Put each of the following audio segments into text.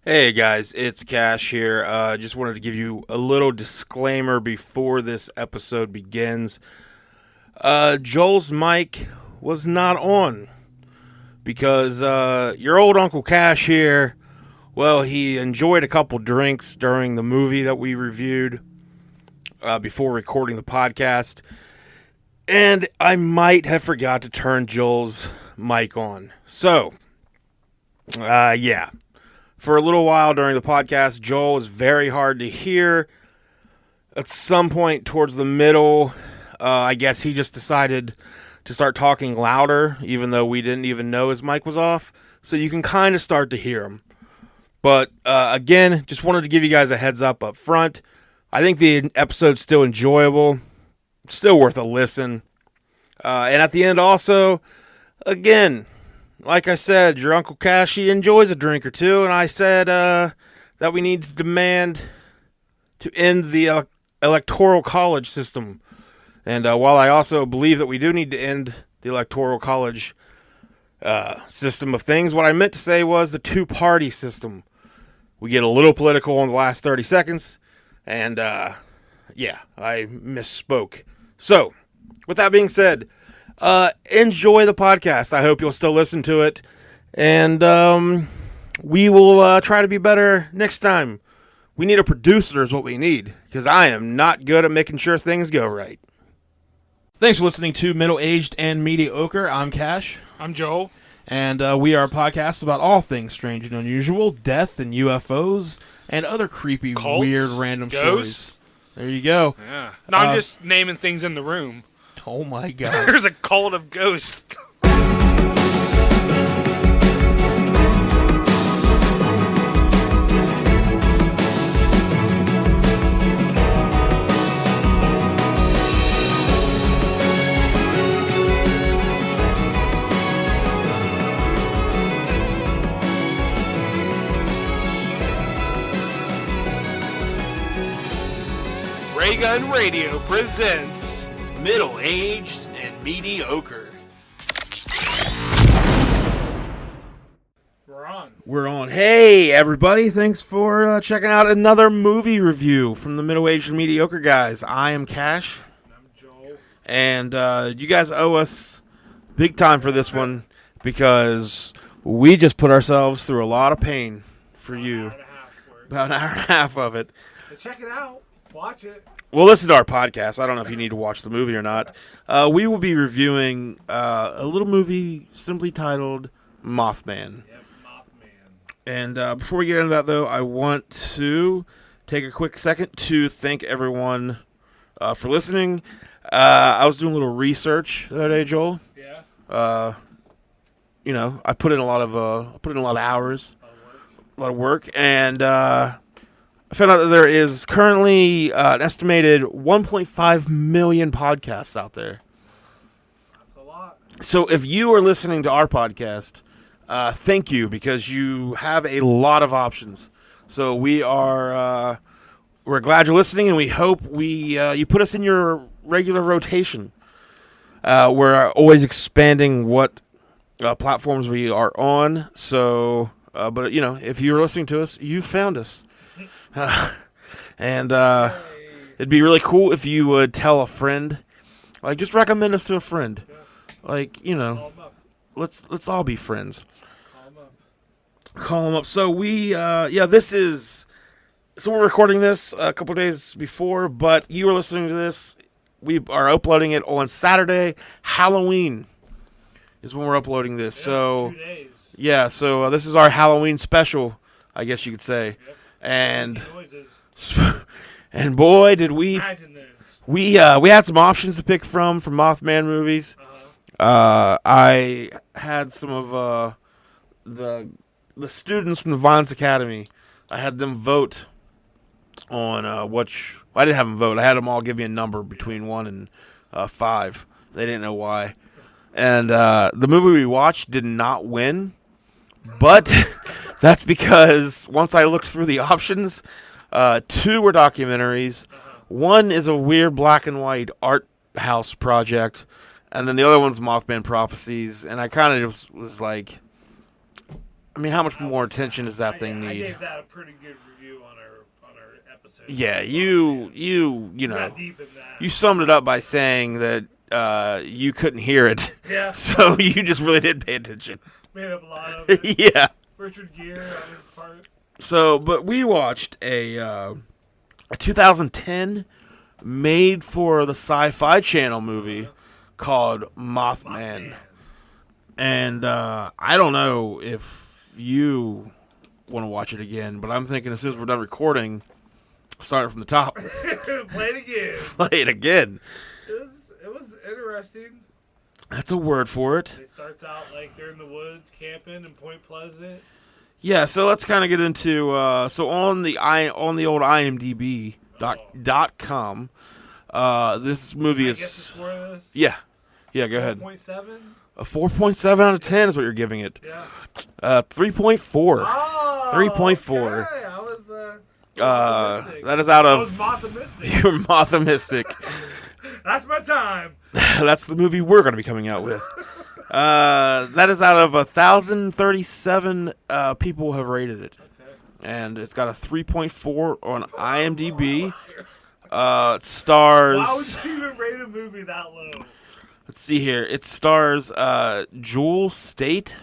Hey guys, it's Cash here. Just wanted to give you a little disclaimer before this episode begins. Joel's mic was not on because your old Uncle Cash here, well, he enjoyed a couple drinks during the movie that we reviewed before recording the podcast, and I might have forgot to turn Joel's mic on. So, yeah. For a little while during the podcast, Joel was very hard to hear. At some point towards the middle, I guess he just decided to start talking louder, even though we didn't even know his mic was off. So you can kind of start to hear him. But again, just wanted to give you guys a heads up front. I think the episode's still enjoyable, still worth a listen. And at the end also, again, like I said, your Uncle Cashy enjoys a drink or two, and I said that we need to demand to end the electoral college system. And while I also believe that we do need to end the electoral college system of things, what I meant to say was the two-party system. We get a little political in the last 30 seconds, and yeah, I misspoke. So, with that being said, enjoy the podcast. I hope you'll still listen to it. And we will try to be better next time. We need a producer is what we need, because I am not good at making sure things go right. Thanks for listening to Middle Aged and Mediocre. I'm Cash. I'm Joel. And we are a podcast about all things strange and unusual, death and UFOs, and other creepy, Cults, weird, random ghosts. stories. There you go. Yeah. No, I'm just naming things in the room. Oh my god. There's a cult of ghosts. Ray Gun Radio presents Middle-Aged and Mediocre. We're on. Hey, everybody. Thanks for checking out another movie review from the Middle-Aged and Mediocre guys. I am Cash. I'm Joel. And you guys owe us big time for this one because we just put ourselves through a lot of pain for you. About an hour and a half of it. But check it out. Watch it. Well, listen to our podcast. I don't know if you need to watch the movie or not. We will be reviewing a little movie simply titled Mothman. Yep, Mothman. And before we get into that, though, I want to take a quick second to thank everyone for listening. I was doing a little research the other day, Joel. Yeah. You know, I put in a lot of hours, a lot of work, and I found out that there is currently an estimated 1.5 million podcasts out there. That's a lot. So if you are listening to our podcast, thank you, because you have a lot of options. So we're glad you're listening, and we hope you put us in your regular rotation. We're always expanding what platforms we are on. So, but you know, if you're listening to us, you found us. And it'd be really cool if you would tell a friend, like, just recommend us to a friend. Like, you know, let's all be friends. Call them up. So we're recording this a couple days before, but you are listening to this. We are uploading it on Saturday. Halloween is when we're uploading this. Yeah, so 2 days. yeah, so this is our Halloween special, I guess you could say. Yep. And Noises. and boy, did we Imagine this. we had some options to pick from Mothman movies. I had some of the students from the Violence Academy. I had them vote on which. I didn't have them vote. I had them all give me a number between 1 and 5. They didn't know why. And the movie we watched did not win, but that's because once I looked through the options, 2 were documentaries. One is a weird black and white art house project, and then the other one's Mothman Prophecies. And I kind of just was like, I mean, how much more attention does that thing I need? gave that a pretty good review on our episode. Yeah, you know, got deep in that. you summed it up by saying that you couldn't hear it. Yeah. So you just really didn't pay attention. Made up a lot of it. Yeah. Richard Gere on his part. So, but we watched a 2010 made for the SyFy Channel movie called Mothman. And I don't know if you want to watch it again, but I'm thinking as soon as we're done recording, start it from the top. Play it again. Play it again. It was interesting. That's a word for it. It starts out like they're in the woods camping in Point Pleasant. Yeah, so let's kind of get into so on the old IMDb .com. This movie I is guess it's for this. yeah, go ahead. 4.7. A 4.7 out of 10 is what you're giving it. Yeah. 3.4. Oh, 3.4. Okay. I was optimistic. That is out I of was Mothamistic. you're Mothamistic. That's my time. That's the movie we're going to be coming out with. That is out of 1,037 people have rated it. Okay. And it's got a 3.4 on IMDb. It stars... Why would you even rate a movie that low? Let's see here. It stars Jewel State.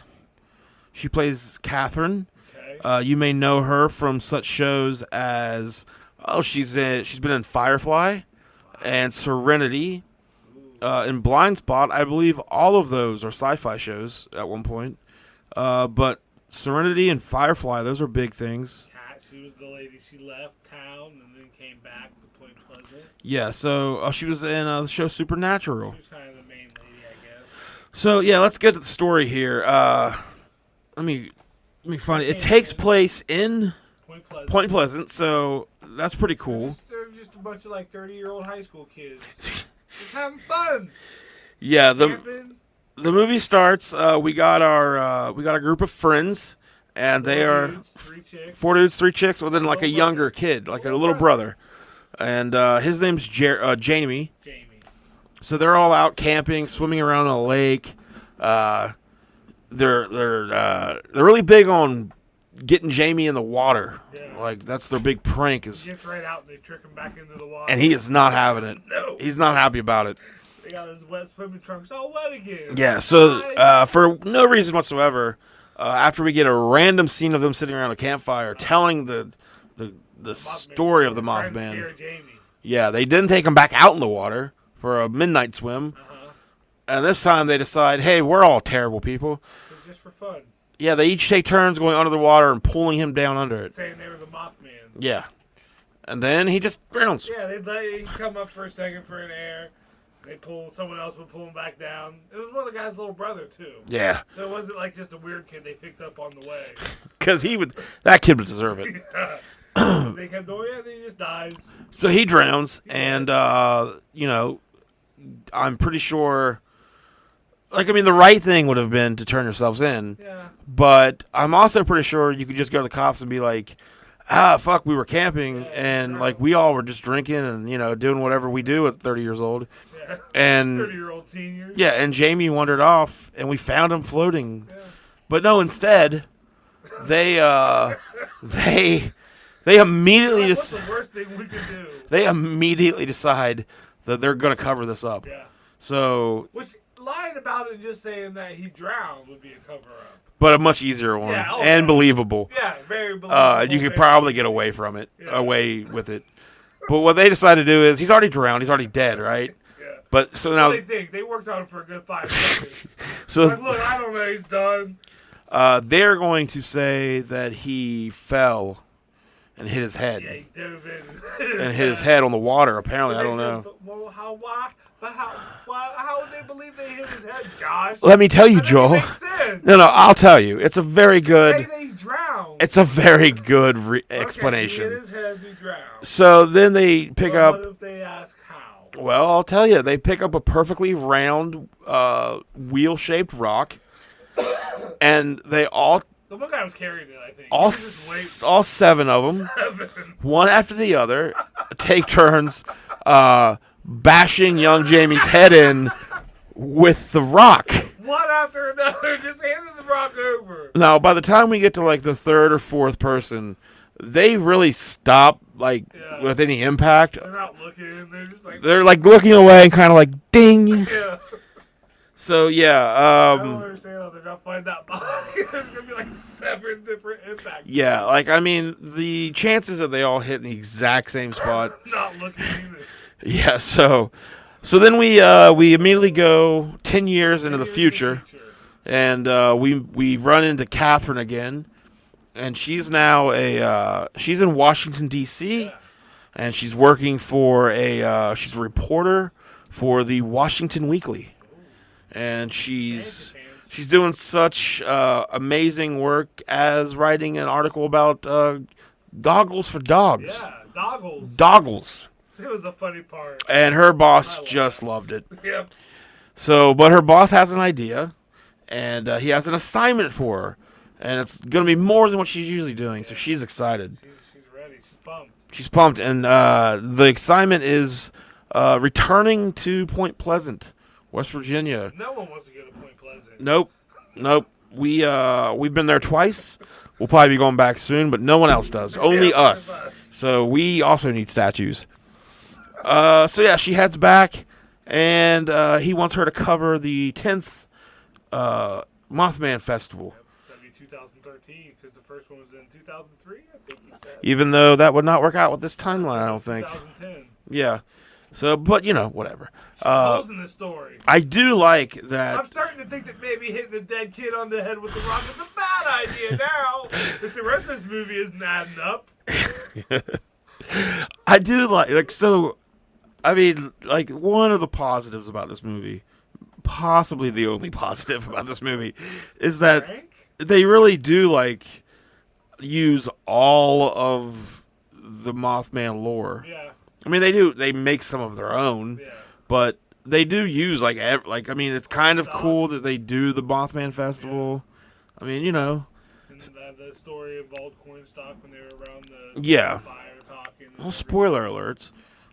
She plays Catherine. Okay. You may know her from such shows as... she's been in Firefly and Serenity. In Blind Spot, I believe all of those are SyFy shows at one point. But Serenity and Firefly, those are big things. Cat, she was the lady. She left town and then came back to Point Pleasant. Yeah, so she was in the show Supernatural. She was kind of the main lady, I guess. So yeah, let's get to the story here. Let me find it. It takes place in Point Pleasant, so that's pretty cool. They're just a bunch of like 30-year-old high school kids. Just having fun. Yeah, Camping. the movie starts. We got a group of friends, and they are Dudes, 3 chicks. 4 dudes, 3 chicks, with then like a Little younger brother. kid, like a little brother, and his name's Jamie. Jamie. So they're all out camping, swimming around a lake. They're really big on getting Jamie in the water. Yeah. Like that's their big prank He is, gets right out and they trick him back into the water. and he is not having it. No. He's not happy about it. They got his wet swimming trunks all wet again. Yeah, so Nice. for no reason whatsoever, after we get a random scene of them sitting around a campfire telling the story of the Trying to Mothman. scare Jamie. Yeah, they didn't take him back out in the water for a midnight swim, Uh-huh. and this time they decide, hey, we're all terrible people. So just for fun. Yeah, they each take turns going under the water and pulling him down under it. Saying they were the Mothman. Yeah, and then he just drowns. Yeah, they'd let him come up for a second for an air. Someone else would pull him back down. It was one of the guy's little brother, too. Yeah, So it wasn't like just a weird kid they picked up on the way. because that kid would deserve it. They kept going, yeah, then he just dies. So he drowns, and I'm pretty sure. Like, I mean, the right thing would have been to turn yourselves in, Yeah. but I'm also pretty sure you could just go to the cops and be like, fuck, we were camping, and like we all were just drinking and doing whatever we do at 30 years old, Yeah. and 30-year-old seniors. yeah, and Jamie wandered off, and we found him floating, Yeah. but no, instead, they immediately Like, what's just the worst thing we could do? they immediately decide that they're gonna cover this up. Yeah. So, Which, lying about it and just saying that he drowned would be a cover-up. but a much easier one Yeah, and believable. Yeah, very believable. You could very probably get away from it, Yeah. away with it. But what they decide to do is he's already drowned, he's already dead, right? Yeah. But so What now, do they think? They worked on it for a good 5 seconds. so Like, look, I don't know, he's done. they're going to say that he fell and hit his head Yeah, he dove in. and hit his head on the water. Apparently, I They don't said, know. But, well, how would they believe they hit his head, Josh? Let me tell you, That doesn't Joel. make sense. No, I'll tell you. It's a very Say good. that he drowned. It's a very good Okay, explanation. he hit his head, he drowned. So then they pick But up. what if they ask how? Well, I'll tell you. They pick up a perfectly round, wheel-shaped rock, and they all The one guy was carrying it, I think. all, He was just all 7 of them, waiting. one after the other, take turns bashing young Jamie's head in with the rock. one after another, just handing the rock over. Now, by the time we get to like the third or fourth person, they really stop with any impact. They're not looking. They're like looking away and kind of like ding. Yeah. So yeah. I don't understand how they're not finding that body. There's gonna be like 7 different impacts. Yeah, like I mean, the chances that they all hit in the exact same spot. Not looking either. Yeah. So then we immediately go 10 years into the future, and we run into Catherine again. And she's now she's in Washington, D.C., and she's working for she's a reporter for the Washington Weekly. And she's doing such amazing work as writing an article about goggles for dogs. Yeah, doggles. Doggles. It was a funny part. And her boss just loved it. Yep. So, but her boss has an idea, and he has an assignment for her. And it's going to be more than what she's usually doing, so she's excited. She's ready. She's pumped. She's pumped, and the assignment is returning to Point Pleasant, West Virginia. No one wants to go to Point Pleasant. Nope. We've been there twice. We'll probably be going back soon, but no one else does. Only us. So we also need statues. So yeah, she heads back, and he wants her to cover the 10th Mothman Festival. 2013, because the first one was in 2003, I think he said. Even though that would not work out with this timeline, I don't think. 2010. Yeah. So, but, whatever. Holes in the story. I do like that. I'm starting to think that maybe hitting the dead kid on the head with the rock is a bad idea now. If the rest of this movie isn't adding up. I do like, so, I mean, like, one of the positives about this movie, possibly the only positive about this movie, is that Frank? They really do use all of the Mothman lore. Yeah. I mean, they do. They make some of their own, but they do use I mean, it's kind of cool that they do the Mothman Festival. I mean, And the story involved Cornstalk when they were around the fire talking. Well, spoiler alerts.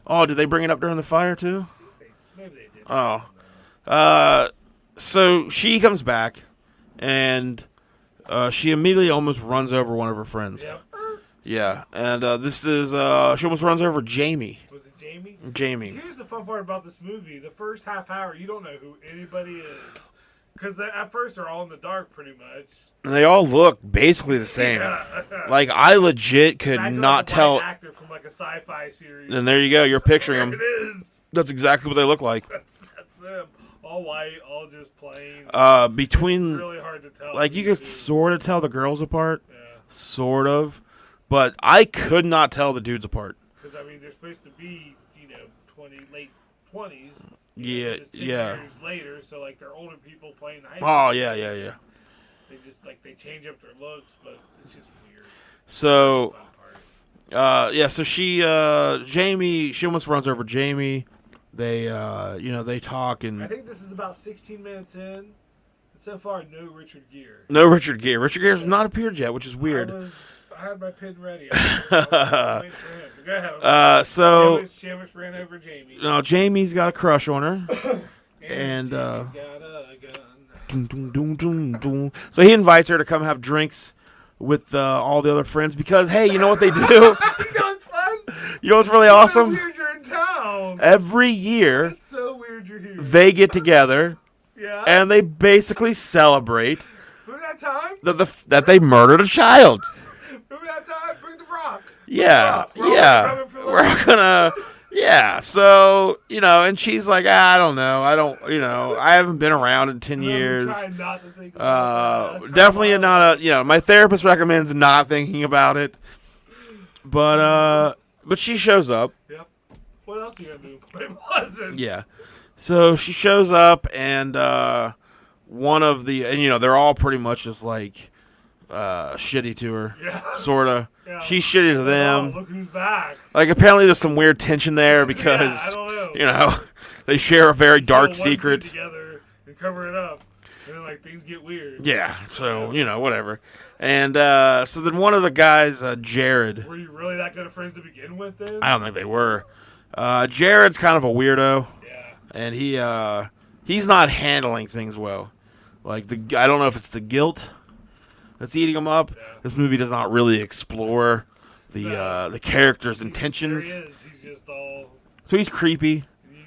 Oh, did they bring it up during the fire too? Maybe they did. Oh. So she comes back, and she immediately almost runs over one of her friends. Yep. Yeah, and this is she almost runs over Jamie. Was it Jamie? Jamie. Here's the fun part about this movie: the first half hour, you don't know who anybody is, because at first they're all in the dark, pretty much. And they all look basically the same. Yeah. Like I legit could not tell. Actor from like a SyFy series. And there you go. You're picturing them. It is. That's exactly what they look like. That's them. All white, all just plain. Between it's really hard to tell. Like you could sort of tell the girls apart. Yeah. Sort of. But I could not tell the dudes apart. Because I mean, they're supposed to be, late 20s. Yeah, just 10 years later, so like they're older people playing high school. Oh yeah. They just they change up their looks, but it's just weird. So, so Jamie, she almost runs over Jamie. They, they talk and. I think this is about 16 minutes in. And so far, no Richard Gere. No Richard Gere. Richard Gere has not appeared yet, which is weird. I had my pin ready. I was waiting for him. Go ahead. Shamus ran over Jamie. No, Jamie's got a crush on her. and Jamie's got a gun. So he invites her to come have drinks with all the other friends because, hey, you know what they do? It's fun? You know what's really awesome? It's so weird you're in town. Every year, it's so weird you're here. They get together and they basically celebrate Remember that time? that they murdered a child. Remember that time? Bring the rock. Yeah. We're gonna... Yeah, so, and she's like, I don't know. I haven't been around in 10 years. I'm trying not to think about that. Definitely not my therapist recommends not thinking about it. But she shows up. Yep. What else are you going to do? It wasn't. Yeah. So she shows up, and one of the, they're all pretty much just like shitty to her. Yeah. Sort of. Yeah. She's shitty to them. Oh, look who's back. Like, apparently there's some weird tension there because, I don't know. they share a very dark One secret. together and cover it up. And then, things get weird. Yeah, so, whatever. And so then one of the guys, Jared. Were you really that good of friends to begin with then? I don't think they were. Jared's kind of a weirdo. Yeah. And he's not handling things well. Like I don't know if it's the guilt that's eating him up. Yeah. This movie does not really explore the character's intentions. There he is. He's just all. So he's creepy.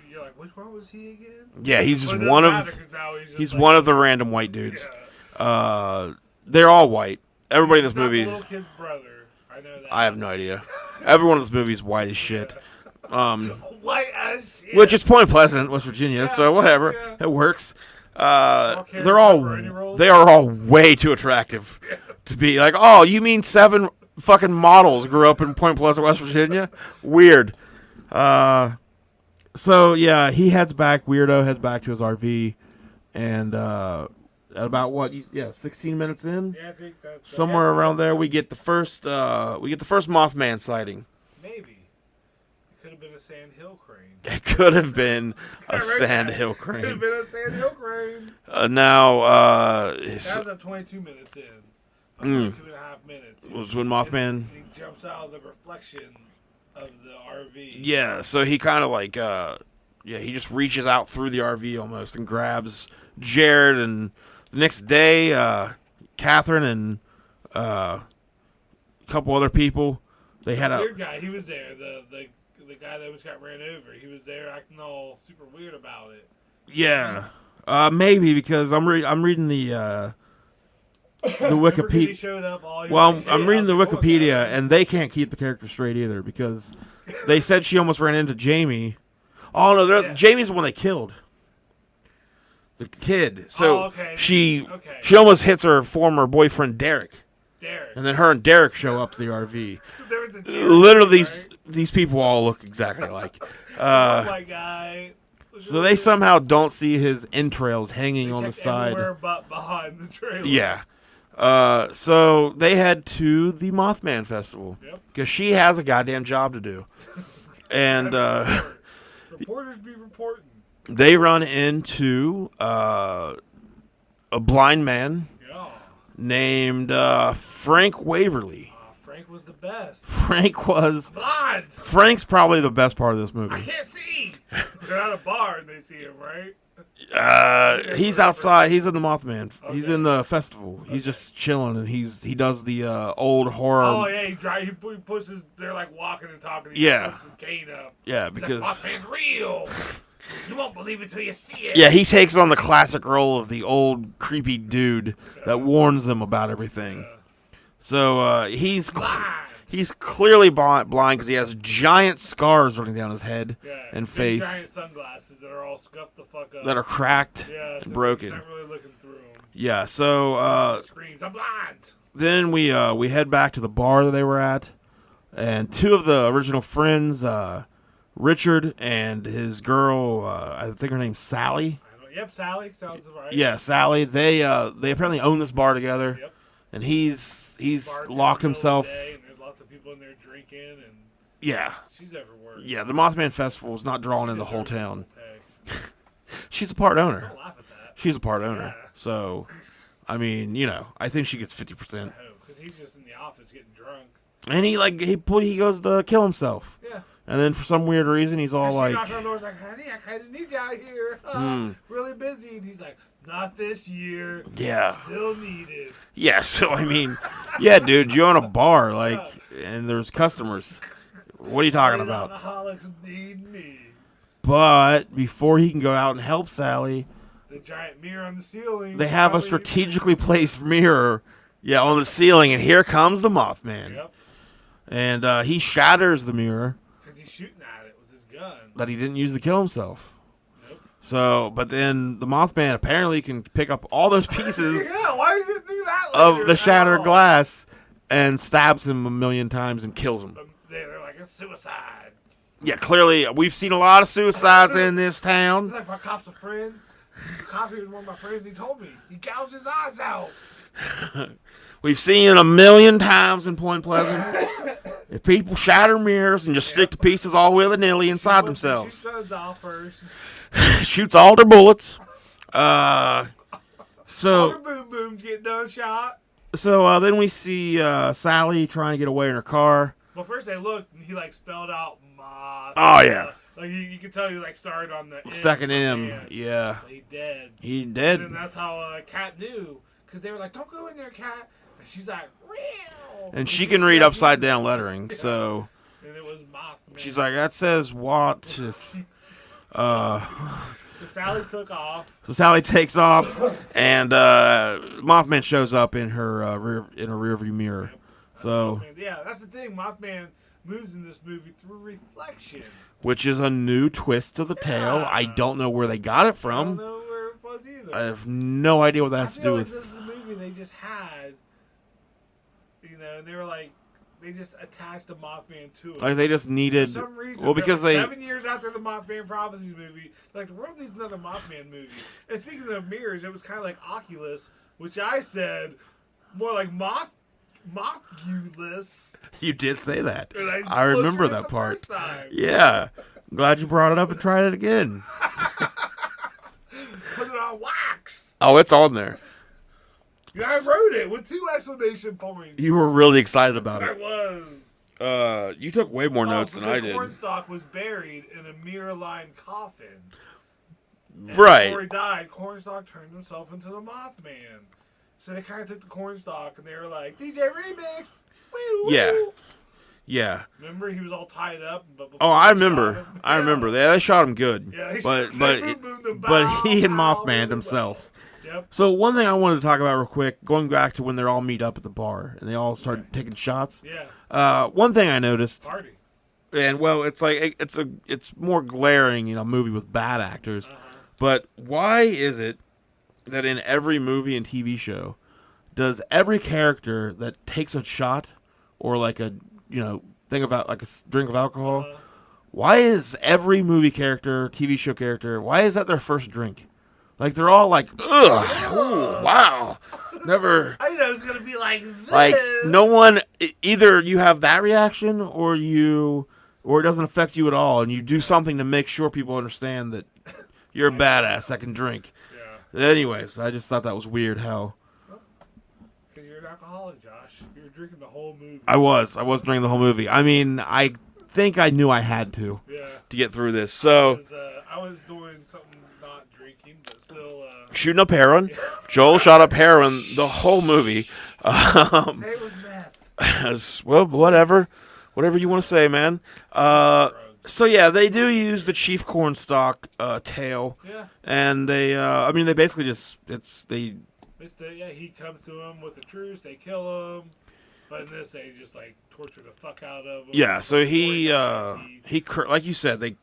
You're like, which one was he again? Yeah, he's just But it one doesn't of matter 'cause now he's like, one of the random white dudes. Yeah. They're all white. Everybody in this He's not movie. the little kid's brother. I know that. I have no idea. Everyone in this movie is white as shit. White as shit. Which is Point Pleasant, West Virginia, Yeah, so whatever. yeah. It works. They can't are all way too attractive to be like, oh, you mean 7 fucking models grew up in Point Pleasant, West Virginia? Weird. So yeah, he heads back. Weirdo heads back to his RV, and at about 16 minutes in, Yeah, I think that's somewhere around there, we get the first Mothman sighting. Maybe. It could have been a Sand Hill crane. It could have been a Sand Hill Could have crane. been a Sand Hill crane. Now, That was at 22 minutes in. 2.5 minutes. was when Mothman. He jumps out of the reflection of the RV. Yeah, so he kind of like, he just reaches out through the RV almost and grabs Jared. And the next day, Catherine and a couple other people, they had The a. weird guy, he was there. The guy that got ran over, he was there acting all super weird about it. Yeah, maybe because I'm reading the Wikipedia. He showed up all Well, I'm reading the Wikipedia, and they can't keep the character straight either because they said she almost ran into Jamie. Oh no, Jamie's the one they killed. The kid. So she almost hits her former boyfriend Derek, and then her and Derek show up to the RV. Literally, these people all look exactly alike. White guy. So they somehow don't see his entrails hanging on the side. Everywhere but behind the trailer. Yeah. So they head to the Mothman Festival because she has a goddamn job to do, and reporters be reporting. they run into a blind man named Frank Waverly. Frank was the best. Blind. Frank's probably the best part of this movie. I can't see. They're at a bar and they see him, right? He's outside. He's in the Mothman. Okay. He's in the festival. He's just chilling, and he does the old horror. Oh yeah, he pushes. They're like walking and talking. He puts his cane up. Yeah, He's because like, Mothman's real. You won't believe it till you see it. Yeah, he takes on the classic role of the old creepy dude that warns them about everything. So he's clearly blind because he has giant scars running down his head and face. Giant sunglasses that are all scuffed the fuck up. That are cracked and broken. Not really looking through them. Yeah, so screams, I'm blind. Then we head back to the bar that they were at, and 2 of the original friends, Richard and his girl, I think her name's Sally. Yep, Sally sounds right. Yeah, Sally. They apparently own this bar together. Yep. And he's locked himself. And there's lots of people in there drinking, and she's never worked. Yeah, the Mothman Festival is not drawing in the whole town. She's a part owner. Don't laugh at that. She's a part owner. So, I mean, I think she gets 50%. Because he's just in the office getting drunk. And he goes to kill himself. Yeah. And then for some weird reason, he's all like, knocked on the door, like, honey, I kind of need you out here. Really busy. And he's like, not this year. Yeah. Still needed. Yeah, so I mean, yeah, dude, you own a bar, and there's customers. What are you talking about? Alcoholics need me. But before he can go out and help Sally, the giant mirror on the ceiling. They have a strategically placed mirror, on the ceiling, and here comes the Mothman. Yep. And he shatters the mirror. Because he's shooting at it with his gun. That he didn't use to kill himself. Nope. So, but then the Mothman apparently can pick up all those pieces why did he just do that of the shattered glass and stabs him a million times and kills him. They're like, it's suicide. Yeah, clearly, we've seen a lot of suicides in this town. He's like, my cop's a friend. The cop here was one of my friends. He told me. He gouged his eyes out. We've seen it a million times in Point Pleasant. If people shatter mirrors and just stick the pieces all willy-nilly inside themselves. Shoots guns off first. Shoots all their bullets. So all their boom booms get done shot. So then we see Sally trying to get away in her car. Well, first they looked and he spelled out Moth. Oh yeah. Like you can tell he like started on the second M. Man. Yeah. So he dead. He dead. And then that's how Kat knew, because they were like, "Don't go in there, Kat." And she's like, "Real." And she can read upside down lettering, so. And it was Mothman. She's like, that says what? So Sally took off. So Sally takes off, and Mothman shows up in her rearview mirror. So yeah, that's the thing. Mothman moves in this movie through reflection, which is a new twist to the tale. I don't know where they got it from. I don't know where it was either. I have no idea what that has to do with. This is a movie they just had, and they were like, they just attached the Mothman to it. Like they just needed. For some reason, well, because like they 7 years after the Mothman Prophecies movie, like the world needs another Mothman movie. And speaking of mirrors, it was kind of like Oculus, which I said more like Mothulus. You did say that. I remember that part. Yeah, I'm glad you brought it up and tried it again. Put it on wax. Oh, it's on there. Yeah, I wrote it with 2 exclamation points. You were really excited about I it. was. You took way more notes than I did. Cornstalk was buried in a mirror-lined coffin. And right. Before he died, Cornstalk turned himself into the Mothman. So they kind of took the Cornstalk and they were like, DJ Remix! Woo, Yeah. woo. Yeah. Remember, he was all tied up. But I remember. I remember. They shot him good. Yeah, but bow, he and bow, Mothman bow. himself. Yep. So one thing I wanted to talk about real quick, going back to when they all meet up at the bar and they all start taking shots. Yeah. One thing I noticed, Party. and well, it's like it's more glaring, movie with bad actors. But why is it that in every movie and TV show, does every character that takes a shot or like a thing about like a drink of alcohol, why is every movie character, TV show character, why is that their first drink? Like they're all like, ugh, ooh, wow, never. I didn't know it was gonna be like this. Like no one, either you have that reaction or it doesn't affect you at all, and you do something to make sure people understand that you're a badass that can drink. Yeah. Anyways, I just thought that was weird how. Because you're an alcoholic, Josh. You were drinking the whole movie. I was drinking the whole movie. I mean, I think I knew I had to get through this. So I was doing something not drinking, but still shooting up heroin. Joel shot up heroin the whole movie. Say it was meth. Well, whatever you want to say, man. So yeah, they do use the Chief Cornstalk tail. Yeah. And they, they basically He comes to him with a truce. They kill him, but in this they just like torture the fuck out of him. Yeah. So he like you said, they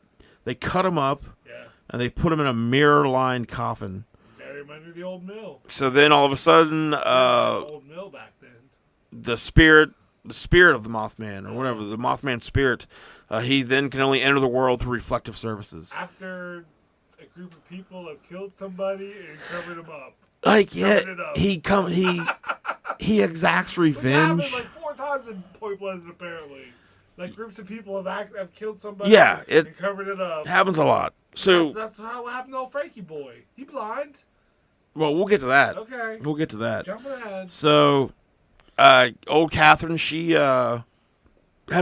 cut him up. Yeah. And they put him in a mirror-lined coffin. Bury him under the old mill. So then all of a sudden, old mill back then. The spirit of the Mothman, or whatever, the Mothman spirit, he then can only enter the world through reflective surfaces. After a group of people have killed somebody and covered him up. Like, yeah, he exacts revenge. Which happened like 4 times in Point Pleasant, apparently. Like, groups of people have killed somebody and covered it up. Happens a lot. So that's how it happened to old Frankie boy. He blind. Well, we'll get to that. Okay. We'll get to that. Jumping ahead. So, old Catherine, she heads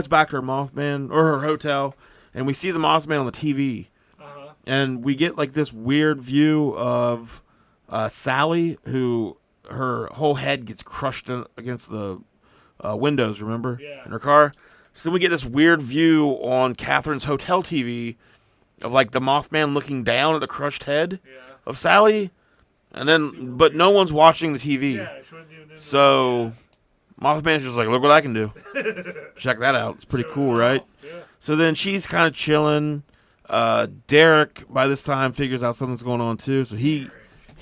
back to her Mothman, or her hotel, and we see the Mothman on the TV. Uh-huh. And we get, like, this weird view of Sally, who her whole head gets crushed against the windows, remember? Yeah. In her car. So then we get this weird view on Catherine's hotel TV of, like, the Mothman looking down at the crushed head of Sally. And then, but no one's watching the TV. Yeah, she wasn't even in so, Mothman's just like, look what I can do. Check that out. It's pretty cool, right? Yeah. So then she's kind of chilling. Derek, by this time, figures out something's going on, too. So he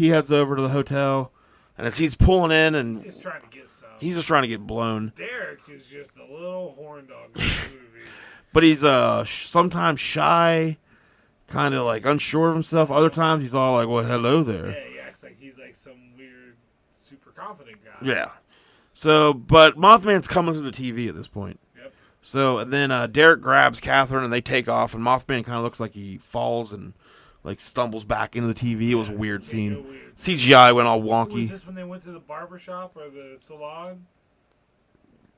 heads over to the hotel. And as he's pulling in, and he's trying to get some. He's just trying to get blown. Derek is just a little horn dog in this movie. But he's sometimes shy, kind of like unsure of himself. Other times he's all like, well, hello there. Yeah, he acts like he's like some weird, super confident guy. Yeah. So, but Mothman's coming through the TV at this point. Yep. So, and then Derek grabs Catherine and they take off, and Mothman kind of looks like he falls and like stumbles back into the TV. It was a weird scene. Weird. CGI went all wonky. Was this when they went to the barbershop or the salon?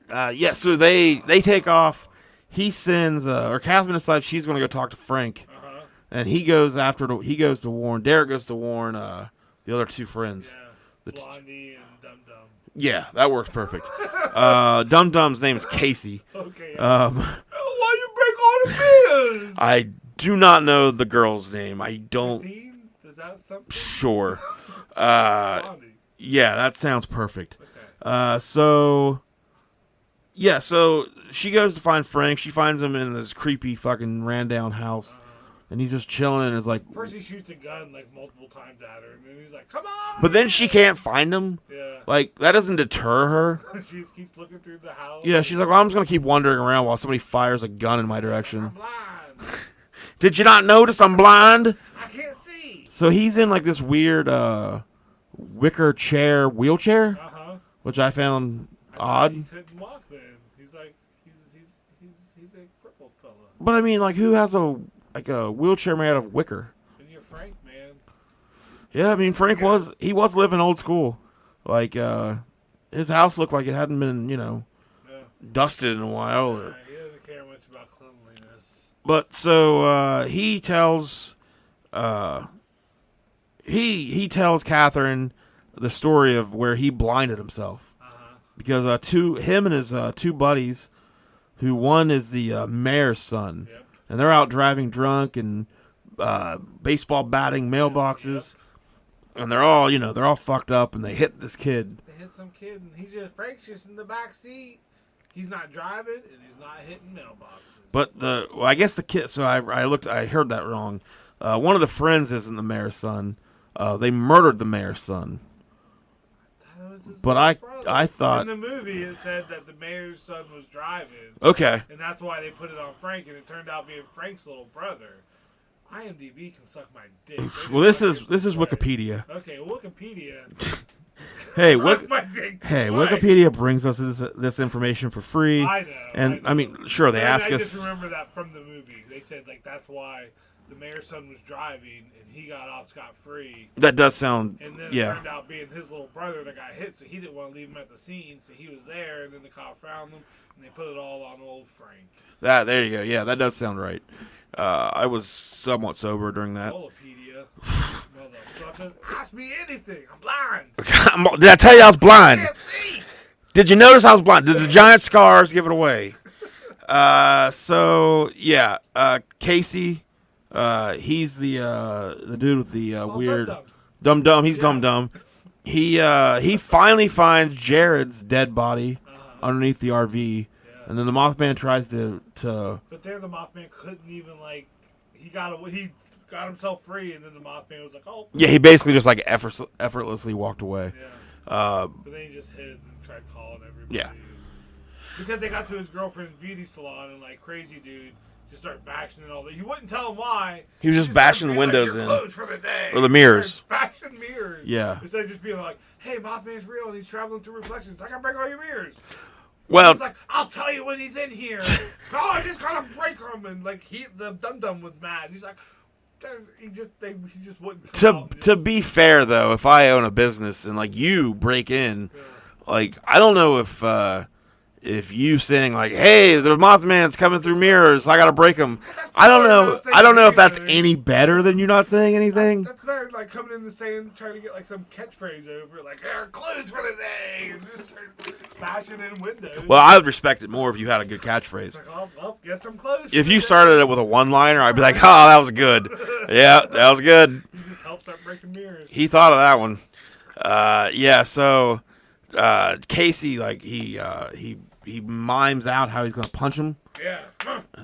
Yeah, so they take off. he sends, or Catherine decides she's going to go talk to Frank, and he goes to warn. Derek goes to warn the other two friends. Yeah, Blondie and Dum Dum. Yeah, that works perfect. Dum Dum's name is Casey. Okay. Why you break all the mirrors? I do not know the girl's name. I don't. Christine? Is that something? Sure. Blondie. Yeah, that sounds perfect. Okay. So she goes to find Frank. She finds him in this creepy fucking ran down house. And he's just chilling and is like... First he shoots a gun like multiple times at her. And then he's like, come on! But then she can't find him. Yeah. Like, that doesn't deter her. She just keeps looking through the house. Yeah, she's like, well, I'm just going to keep wandering around while somebody fires a gun in my direction. I'm blind. Did you not notice I'm blind? I can't see. So he's in like this weird wicker chair wheelchair, which I found odd. He couldn't walk then. He's like, he's a crippled fella. But I mean, like, who has a wheelchair made out of wicker? And you're Frank, man. Yeah, I mean, Frank was living old school. Like, his house looked like it hadn't been, dusted in a while. Or... He doesn't care much about cleanliness. But so he tells he tells Catherine the story of where he blinded himself because him and his two buddies, who one is the mayor's son, and they're out driving drunk and baseball batting mailboxes, and they're all fucked up, and they hit this kid. They hit some kid, and Frank's just in the back seat. He's not driving, and he's not hitting mailboxes. But I guess the kid. So I heard that wrong. One of the friends isn't the mayor's son. They murdered the mayor's son. But I thought in the movie it said that the mayor's son was driving. Okay. And that's why they put it on Frank, and it turned out being Frank's little brother. IMDb can suck my dick. Well, this is Wikipedia. Okay, Wikipedia. Hey, Wikipedia brings us this information for free. I know. And I mean, sure, they ask us. I just remember that from the movie. They said like that's why the mayor's son was driving and he got off scot-free. That does sound. And then it turned out being his little brother that got hit, so he didn't want to leave him at the scene, so he was there, and then the cop found him, and they put it all on old Frank. There you go. Yeah, that does sound right. I was somewhat sober during that. Wikipedia. Motherfucker, ask me anything. I'm blind. Did I tell you I was blind? I can't see. Did you notice I was blind? Did the giant scars give it away? Casey, he's the dude with the weird Dum-Dum. He's Dum-Dum. He finally finds Jared's dead body underneath the RV. And then the Mothman tries to. But there, the Mothman couldn't even he got himself free, and then the Mothman was like, "Oh." Yeah, he basically just effortlessly walked away. Yeah. But then he just hid and tried calling everybody. Yeah. Because they got to his girlfriend's beauty salon, and crazy dude just started bashing and all that. He wouldn't tell him why. He was just bashing the windows in. Closed for the day. Or the mirrors. Bashing mirrors. Yeah. Instead of just being like, "Hey, Mothman's real, and he's traveling through reflections. I can break all your mirrors." Well, he's like, "I'll tell you when he's in here." "No, I just gotta break him." And the Dum-Dum was mad. He's like, he just wouldn't. To be fair though, if I own a business and you break in, I don't know if you saying "Hey, the Mothman's coming through mirrors, I gotta break him." I don't know if that's any better than you not saying anything. That's better, coming in and saying, trying to get some catchphrase over, "Close for the day," and just start bashing in windows. Well, I would respect it more if you had a good catchphrase. I'll guess I'm close. If you started it with a one-liner, I'd be like, "Oh, that was good." Yeah, that was good. You just helped start breaking mirrors. He thought of that one. So Casey, he mimes out how he's gonna punch him. Yeah.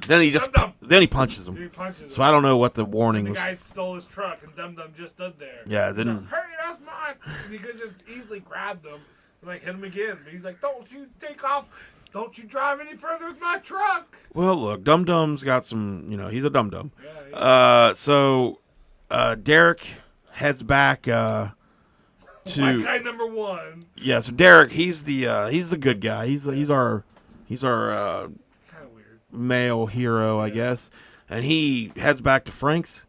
Then he punches him. So I don't know what the warning was. The guy stole his truck, and Dum-Dum just stood there. Yeah, it didn't. Hey, that's mine. And he could just easily grabbed him and hit him again. But he's like, "Don't you take off. Don't you drive any further with my truck." Well, look, Dum-Dum's got some. He's a Dum-Dum. Yeah. So Derek heads back. To White guy number one. Yeah, so Derek, he's the good guy. He's our kind of weird male hero, I guess. And he heads back to Frank's,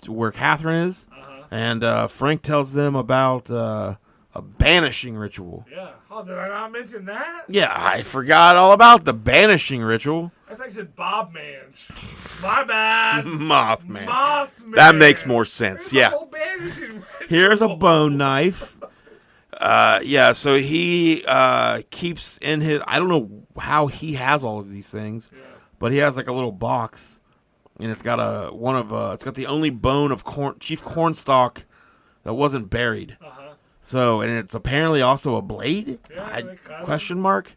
to where Catherine is, and Frank tells them about a banishing ritual. Yeah. Oh, did I not mention that? Yeah, I forgot all about the banishing ritual. I thought I said Bob Man. My bad. Mothman. Mothman. That makes more sense. There's Yeah. a whole bandaging Here's a ritual. bone knife. Yeah, so he keeps in his... I don't know how he has all of these things, but he has like a little box, and it's got it's got the only bone of Chief Cornstalk that wasn't buried. So, and it's apparently also a blade? Question mark?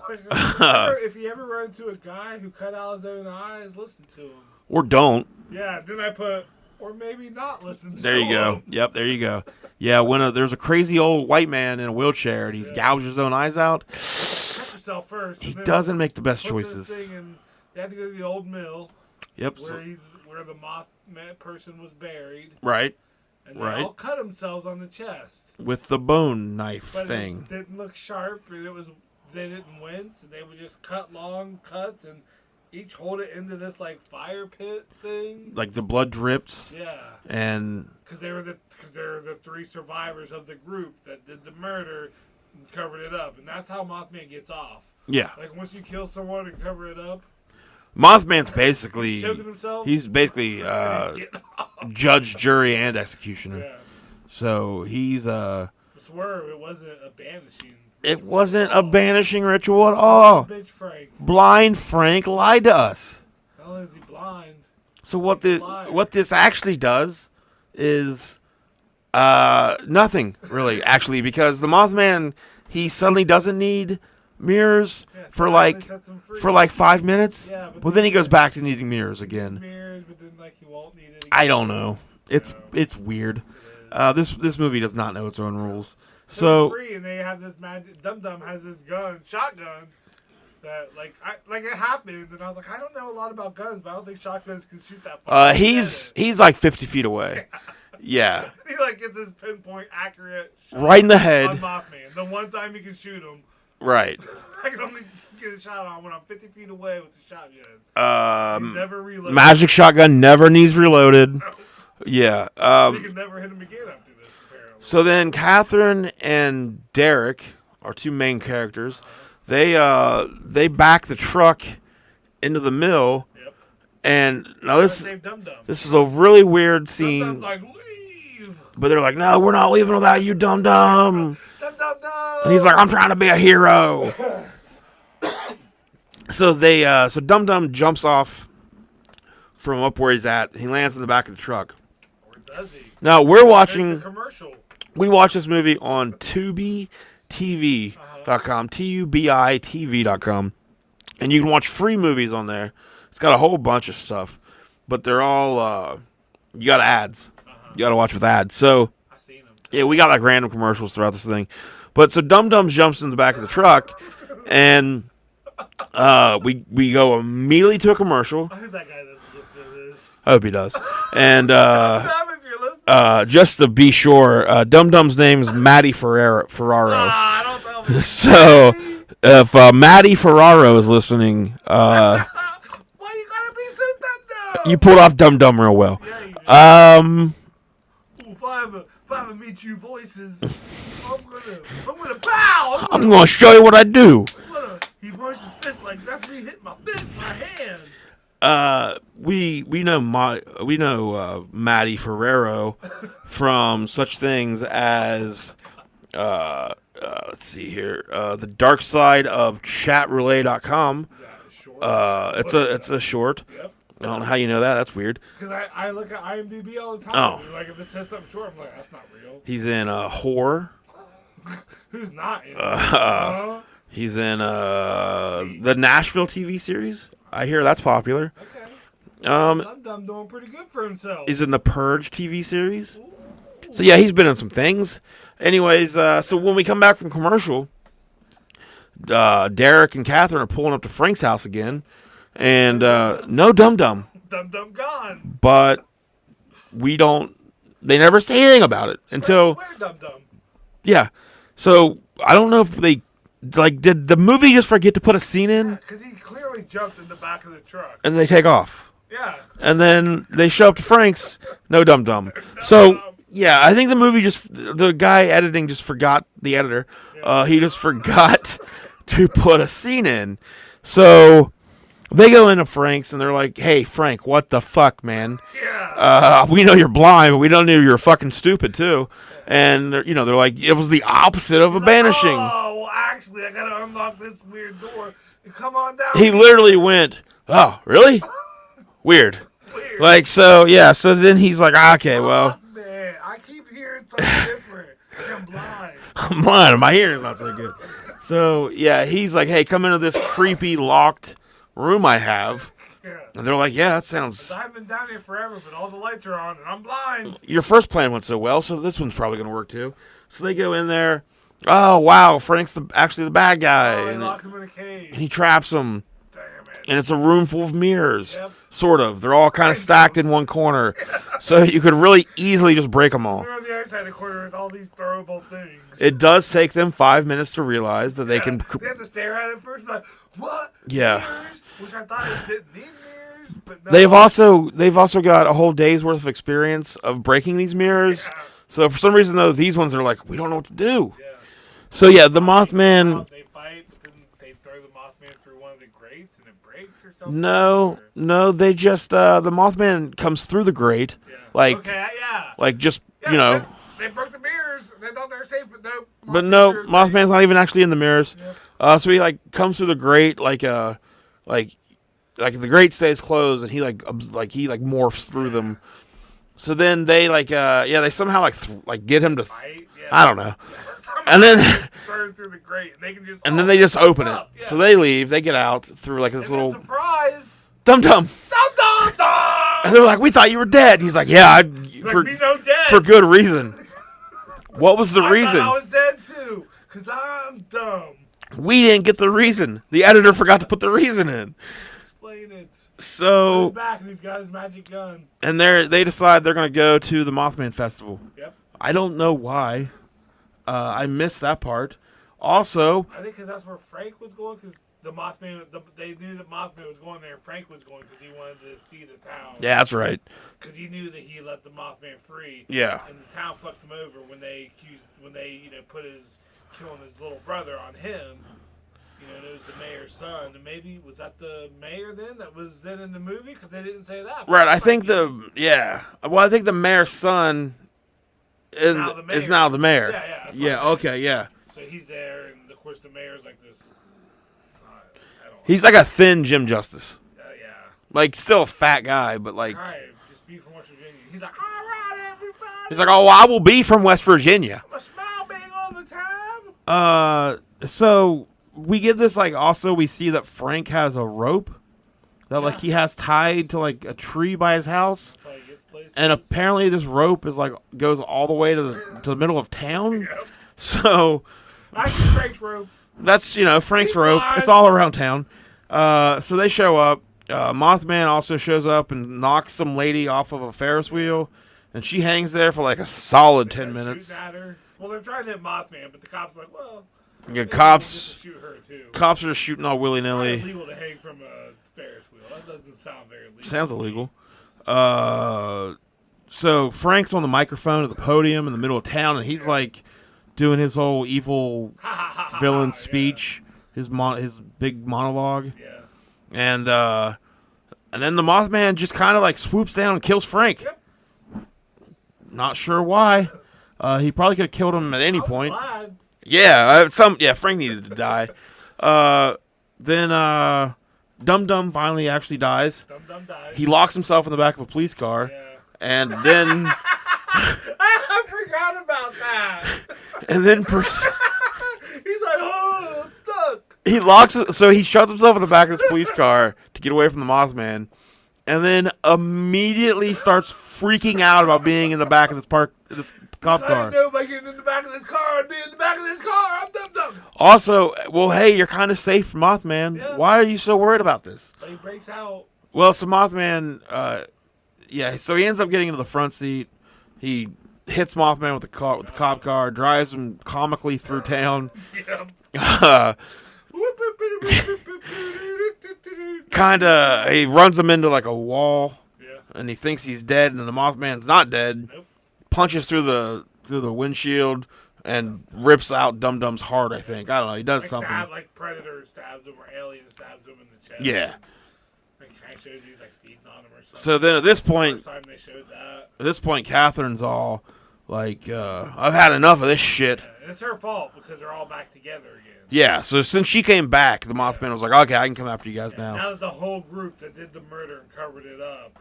If you ever run into a guy who cut out his own eyes, listen to him. Or don't. Yeah, then I put, or maybe not listen to him. There you go. Yep, there you go. Yeah, when there's a crazy old white man in a wheelchair and he's gouged his own eyes out, cut yourself first. He doesn't make the best choices. They had to go to the old mill. Yep. Where the Mothman person was buried. Right. And they all cut themselves on the chest. With the bone knife thing. It didn't look sharp, and they didn't wince, and they would just cut long cuts and each hold it into this like fire pit thing. Like the blood drips. Yeah. And because they're the three survivors of the group that did the murder and covered it up, and that's how Mothman gets off. Yeah. Like once you kill someone and cover it up. Mothman's basically he's basically judge, jury, and executioner. Yeah. So he's I swear it wasn't a banishing. It wasn't a banishing ritual at all. Bitch Frank. Blind Frank lied to us. Not only is he blind. So what this actually does is nothing really actually, because the Mothman, he suddenly doesn't need mirrors for like 5 minutes, but then he goes back to needing mirrors again. But then like he won't need it again. I don't know. It's weird. This movie does not know its own rules. So free, and they have this magic. Dum Dum has this shotgun. That like it happened, and I was like, I don't know a lot about guns, but I don't think shotguns can shoot that far. He's like 50 feet away. Yeah. He like gets his pinpoint accurate shot right in the head on Mothman. The one time you can shoot him. Right. I can only get a shot on when I'm 50 feet away with the shotgun. Never reload. Magic shotgun never needs reloaded. Yeah. You can never hit him again after this, apparently. So then Catherine and Derek, our two main characters, they back the truck into the mill. Yep. And now this is a really weird scene. Dum Dum's like, leave. But they're like, no, we're not leaving without you, Dum Dum. Dum Dum. And he's like, I'm trying to be a hero. So Dum Dum jumps off from up where he's at. He lands in the back of the truck. Or does he? Now we're watching. Commercial. We watch this movie on TubiTV.com, TubiTV.com, and you can watch free movies on there. It's got a whole bunch of stuff, but they're all you got ads. You got to watch with ads. So I seen them. Yeah, we got like random commercials throughout this thing. But so Dum Dum jumps in the back of the truck, and we go immediately to a commercial. I hope that guy doesn't listen to this. I hope he does. And just to be sure, Dum Dum's name is Matty Ferraro. Don't tell me. So if Matty Ferraro is listening, why you gotta be so Dum Dum? You pulled off Dum Dum real well. Yeah, you did. If I ever meet you voices, I'm gonna bow. I'm gonna show you what I do. He pushed his fist like that's me hitting my fist, my hand. We know Matty Ferraro from such things as let's see here, the dark side of chatroulette.com. It's a short. Yep. I don't know how you know that. That's weird. Because I look at IMDb all the time. Oh. Like if it says something short, I'm like, that's not real. He's in Horror. Who's not in He's in the Nashville TV series. I hear that's popular. Okay. Dum Dum doing pretty good for himself. He's in the Purge TV series. Ooh. So yeah, he's been in some things. Anyways, so when we come back from commercial, Derek and Catherine are pulling up to Frank's house again. And no Dum Dum. Dum Dum gone. But they never say anything about it until. Where Dum Dum? Yeah. So I don't know if they did the movie just forget to put a scene in? Because he clearly jumped in the back of the truck. And they take off. Yeah. And then they show up to Frank's, no Dum Dum. So yeah, I think the guy editing just forgot, the editor. He just forgot to put a scene in. So They go into Frank's and they're like, "Hey, Frank, what the fuck, man? Yeah. We know you're blind, but we don't know you're fucking stupid too." And they're like, "It was the opposite of a banishing." Oh, well, actually, I gotta unlock this weird door. Come on down. He literally went, "Oh, really? Weird." Weird. Like, so yeah. So then he's like, "Okay, well, Man, I keep hearing something different. I'm blind. I'm blind. My hearing's not so good." So yeah, he's like, "Hey, come into this creepy locked room I have." Yeah. And they're like, "Yeah, that sounds." I've been down here forever, but all the lights are on, and I'm blind. Your first plan went so well, so this one's probably going to work too. So they go in there. Oh, wow, Frank's actually the bad guy. Oh, he and locks him in a cage. he traps him. Damn it. And it's a room full of mirrors. Yep. Sort of. They're all kind of stacked in one corner. So you could really easily just break them all. They're on the other side of the corner with all these throwable things. It does take them 5 minutes to realize that they can. They have to stare at it first, like, what? Yeah. Mirrors? Which I thought it didn't need mirrors, but no. They've also got a whole day's worth of experience of breaking these mirrors. Yeah. So for some reason though, these ones are like, we don't know what to do. Yeah. So yeah, the Mothman. They fight, then they throw the Mothman through one of the grates and it breaks or something. No, they just the Mothman comes through the grate, Yeah. like Okay, yeah. like just Yeah, They broke the mirrors. They thought they were safe, but no. but no, Mothman's Mothman's not even actually in the mirrors. Yeah. So he like comes through the grate like the grate stays closed and he morphs through them. So then they they somehow get him to Fight, yeah. I don't know. Somehow And then burn through the grate, and they can just and then they just open it. up. Yeah. So they leave. They get out through like this and little then surprise. dum dum. Dum dum dum. And they're like, "We thought you were dead." And he's like, "Yeah, Like, me no dead. for good reason." What was the I reason? thought I was dead too, cause I'm dumb. We didn't get the reason. The editor forgot to put the reason in. Explain it. So He's back and he's got his magic gun. and they decide they're going to go to the Mothman Festival. Yep. I don't know why. I missed that part. Also, I think because that's where Frank was going, because the Mothman, they knew that Mothman was going there. Frank was going because he wanted to see the town. yeah, that's right. Because he knew that he let the Mothman free. Yeah. And the town fucked him over when they put killing his little brother on him. And it was the mayor's son. And maybe, was that the mayor then that was then in the movie? Because they didn't say that. Right, I think Well, I think the mayor's son is now the mayor. Yeah. Yeah, okay, yeah. So he's there, and of course the mayor's like this. I don't He's like a thin Jim Justice. yeah. Like, still a fat guy, but like... All right, just be from West Virginia. He's like, all right, everybody. He's like, "Oh, I will be from West Virginia." I'm a smile big all the time. So we get this, also we see that Frank has a rope that, he has tied to, a tree by his house. That's how he gets places. And apparently this rope is, goes all the way to the middle of town. Yep. So... Actually, Frank's rope. That's, Frank's He's rope. blind. It's all around town. So they show up. Mothman also shows up and knocks some lady off of a Ferris wheel. And she hangs there for a solid 10 minutes. Shooting at her. Well, they're trying to hit Mothman, but the cops are like, well... Yeah, maybe we cops can shoot her too. are just shooting all It's willy-nilly. illegal to hang from a Ferris wheel. That doesn't sound very legal. Sounds illegal. So Frank's on the microphone at the podium in the middle of town, and he's doing his whole evil villain speech, his big monologue, Yeah. and then the Mothman just kind of swoops down and kills Frank. Yep. Not sure why. He probably could have killed him at any point. Glad. Yeah, Frank needed to die. Then Dum Dum finally actually dies. Dum Dum dies. He locks himself in the back of a police car, Yeah. and then I forgot about that. and then He's like, oh, I'm stuck. he locks. So he shuts himself in the back of his police car to get away from the Mothman, and then immediately starts freaking out about being in the back of this cop I car. didn't know by getting in the back of this car, I'd be in the back of this car. I'm Dum Dum. Also, well, hey, you're kind of safe from Mothman. Yeah. Why are you so worried about this? So he breaks out. Well, so Mothman, so he ends up getting into the front seat. He hits Mothman with the cop car, drives him comically through town. Yeah. He runs him into a wall, Yeah. and he thinks he's dead, and the Mothman's not dead. Nope. Punches through the windshield and rips out Dum Dum's heart. I think, I don't know. He does something. Predator stabs him or alien stabs him in the chest. Yeah. It kind of shows he's like feeding on him or something. So then at this point, First time they showed that. Catherine's all like, I've had enough of this shit. Yeah, and it's her fault because they're all back together again. Yeah, so since she came back, the Mothman was like, okay, I can come after you guys now. Now that the whole group that did the murder and covered it up.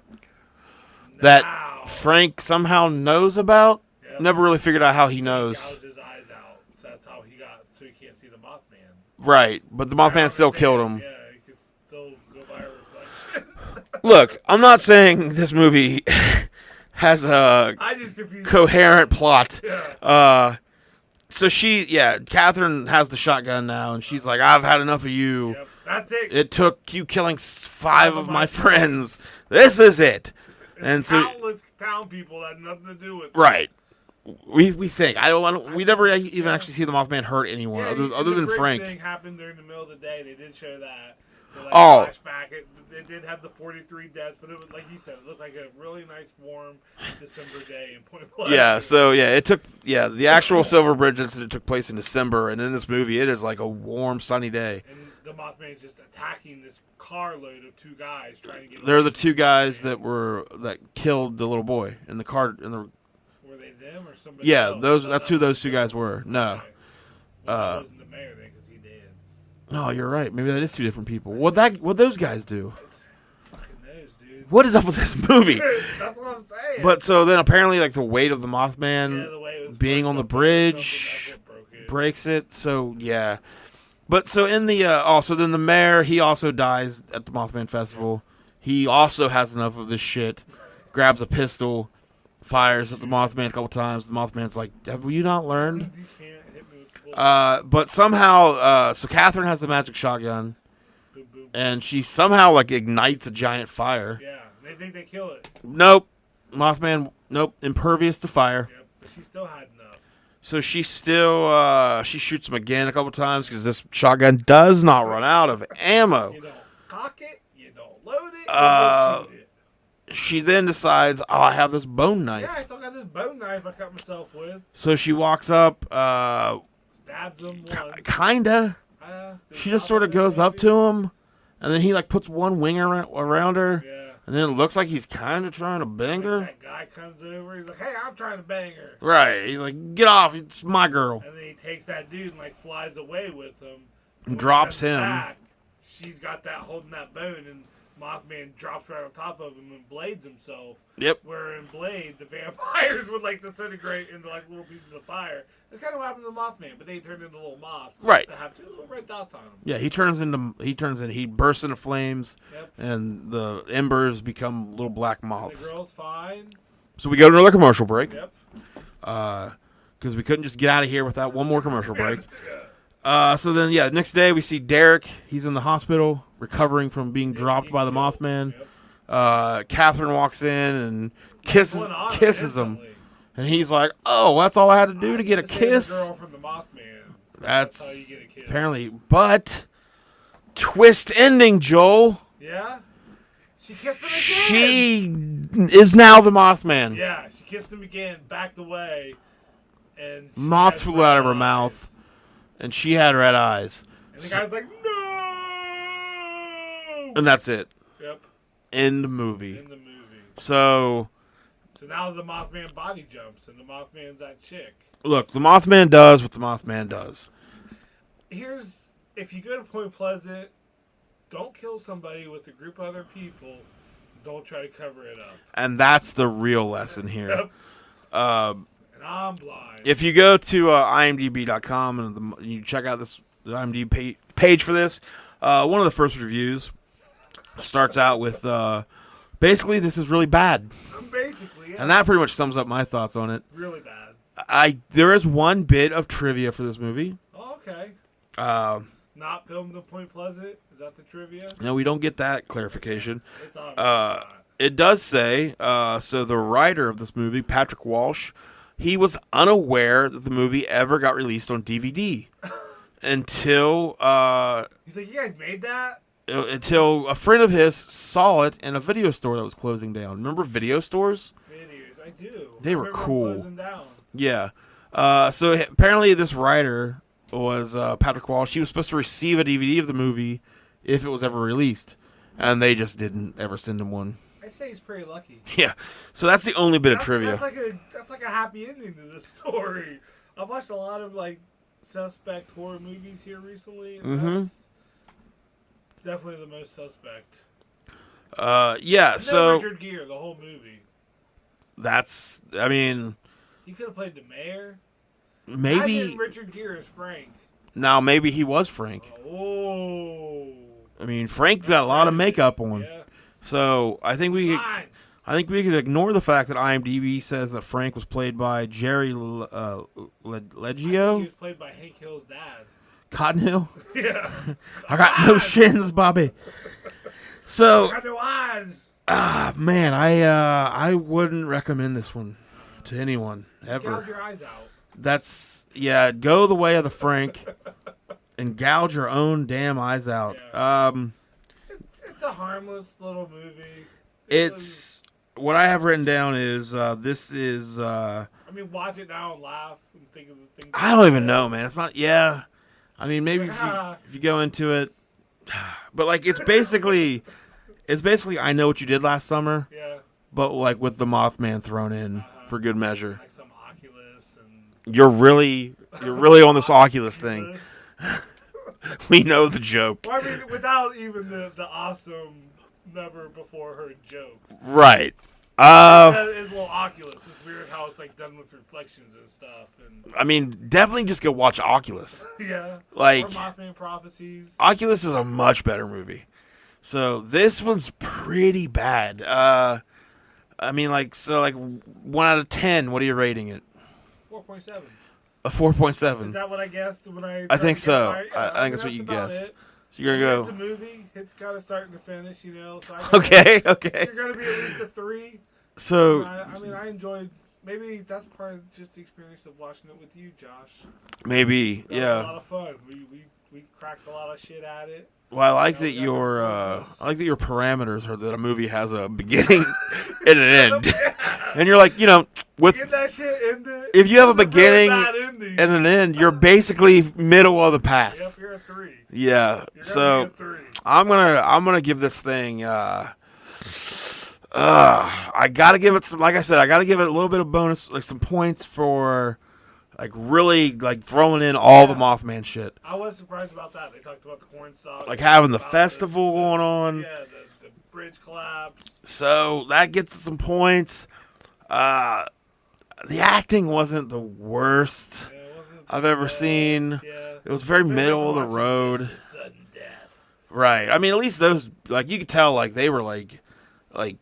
That Frank somehow knows about? Yep. Never really figured out how he knows. He gouged his eyes out, so that's how he got, so he can't see the Mothman. Right, but the Mothman still killed him. Yeah, he could still go by a reflection. Look, I'm not saying this movie has a coherent plot. Yeah. So Catherine has the shotgun now, and she's like, I've had enough of you. Yep, that's it. It took you killing 5 of my friends. This is it. And so countless town people that had nothing to do with it. Right. We think we never even actually see the Mothman hurt anyone other than Frank. The thing happened during the middle of the day. They did show that. Flashback. It did have the 43 deaths, but it was like you said, it looked like a really nice warm December day in Point Pleasant. Yeah. So it took the actual Silver Bridge incident took place in December, and in this movie it is like a warm sunny day. And the Mothman is just attacking this carload of 2 guys trying to get. They're the 2 guys that killed the little boy in the car in the. Were they them or somebody? Yeah, else? that's who those 2 guys were. No. Okay. Well, wasn't the mayor then because he did. Oh, you're right. Maybe that is 2 different people. What those guys do? Fucking knows, dude. What is up with this movie? That's what I'm saying. But so then apparently like the weight of the Mothman being on the bridge breaks it. So yeah. But so in the also then the mayor, he also dies at the Mothman Festival. He also has enough of this shit. Grabs a pistol, fires at the Mothman a couple times. The Mothman's like, "Have you not learned?" You can't hit me with But somehow, so Catherine has the magic shotgun, boom, boom. and she somehow like ignites a giant fire. Yeah, they think they kill it. Nope, Mothman. Nope, impervious to fire. Yep, but she still had enough. So she still she shoots him again a couple times because this shotgun does not run out of ammo. You don't cock it, you don't load it, you just shoot it. She then decides, I have this bone knife. Yeah, I still got this bone knife I cut myself with. So she walks up, Stabs him once. kinda. She just sort of goes up to him, and then he like puts one wing around her, Yeah. and then it looks like he's kind of trying to bang her. That guy comes over, he's like, hey, I'm trying to bang her. Right. He's like, get off, it's my girl. And then he takes that dude and like flies away with him. And drops he comes him. back, she's got that holding that bone, and Mothman drops right on top of him and blades himself. Yep. Where in Blade, the vampires would like disintegrate into like little pieces of fire. That's kind of what happened to Mothman, but they turned into little moths. Right. That have 2 little red dots on them. Yeah, he bursts into flames, Yep. and the embers become little black The moths. girl's fine. So we go to another commercial break. Yep. Because we couldn't just get out of here without one more commercial break. So then, next day we see Derek. He's in the hospital, recovering from being dropped by the Mothman. Yep. Catherine walks in and kisses him. Instantly. And he's like, oh, that's all I had to do to get a Same kiss? Girl from the Mothman. That's how you get a kiss. apparently. But, twist ending, Joel. Yeah? She kissed him again. She is now the Mothman. Yeah, she kissed him again, backed away. And Moths flew out of her mouth. And she had red eyes. And the guy's like, no! And that's it. Yep. End movie. In the movie. So now the Mothman body jumps, and the Mothman's that chick. Look, the Mothman does what the Mothman does. If you go to Point Pleasant, don't kill somebody with a group of other people. Don't try to cover it up. And that's the real lesson here. Yep. And I'm blind. If you go to imdb.com and you check out the IMDb page for this, one of the first reviews starts out with, basically, this is really bad. Basically, yeah. And that pretty much sums up my thoughts on it. Really bad. There is one bit of trivia for this movie. Oh, okay. Not filmed in Point Pleasant? Is that the trivia? No, we don't get that clarification. It's obviously not. It does say, so the writer of this movie, Patrick Walsh, he was unaware that the movie ever got released on DVD until he's like, you guys made that? Until a friend of his saw it in a video store that was closing down. Remember video stores? Videos, I do. They were cool. Closing down. Yeah. So apparently this writer was Patrick Walsh. He was supposed to receive a DVD of the movie if it was ever released. and they just didn't ever send him one. I say he's pretty lucky. Yeah, so that's the only bit of trivia. That's like a happy ending to this story. I've watched a lot of like suspect horror movies here recently, and that's definitely the most suspect. Yeah. So Richard Gere, the whole movie. That's. I mean, he could have played the mayor. Maybe Imagine Richard Gere as Frank. Now maybe he was Frank. Oh. I mean, Frank's got a lot of makeup on. Yeah. So I think we could ignore the fact that IMDb says that Frank was played by Jerry Leggio. He was played by Hank Hill's dad. Cotton Hill? Yeah. I got no shins, Bobby. So I got no eyes. Man, I wouldn't recommend this one to anyone ever. Gouge your eyes out. Go the way of the Frank and gouge your own damn eyes out. Yeah. It's a harmless little movie. What I have written down is this is. I mean, watch it now and laugh and think of the things. I don't even know, man. It's not. Yeah, I mean, maybe if you go into it, but like it's basically I Know What You Did Last Summer. Yeah. But like with the Mothman thrown in for good measure. Like some Oculus and. You're really on this Oculus thing. We know the joke. Well, I mean, without even the awesome, never before heard joke. Right. It's a little Oculus. It's weird how it's like done with reflections and stuff. And I mean, definitely just go watch Oculus. Yeah. Like or Mothman Prophecies. Oculus is a much better movie. So this one's pretty bad. I mean, 1 out of 10. What are you rating it? 4.7. A 4.7. Is that what I guessed when I? I think so. Right? Yeah, I think that's what you guessed. It. So you're gonna go. It's a movie. It's got a start and a finish, you know. So Okay. You're gonna be at least a 3. So I enjoyed. Maybe that's part of just the experience of watching it with you, Josh. Maybe, That was a lot of fun. We cracked a lot of shit at it. Well, I like that your parameters are that a movie has a beginning and an end, and you're like, with get that shit ended. If you have a beginning and an end, you're basically middle of the path. Yep, you're a 3. Yeah, so I'm gonna give this thing. I gotta give it some. Like I said, I gotta give it a little bit of bonus, like some points for. Like, really, throwing in all the Mothman shit. I was surprised about that. They talked about the corn stalk. Like, having the festival going on. Yeah, the bridge collapse. So, that gets some points. The acting wasn't the worst I've ever seen. Yeah. It was very middle of the road. Sudden death. Right. I mean, at least those, you could tell, they were, it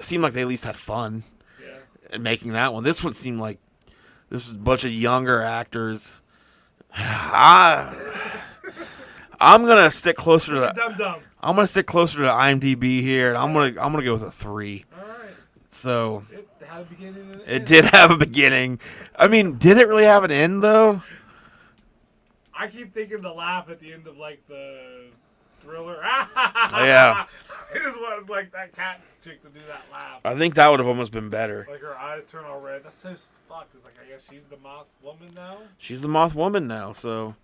seemed like they at least had fun in making that one. This one seemed like this was a bunch of younger actors. I'm gonna stick closer to I'm gonna stick closer to IMDb here, and I'm gonna go with a 3. All right. So it had a beginning and an end. It did have a beginning. I mean, did it really have an end though? I keep thinking the laugh at the end of the Thriller. Yeah. I just want that cat chick to do that laugh. I think that would have almost been better. Like her eyes turn all red. That's so fucked. It's I guess she's the Moth Woman now. She's the Moth Woman now. So,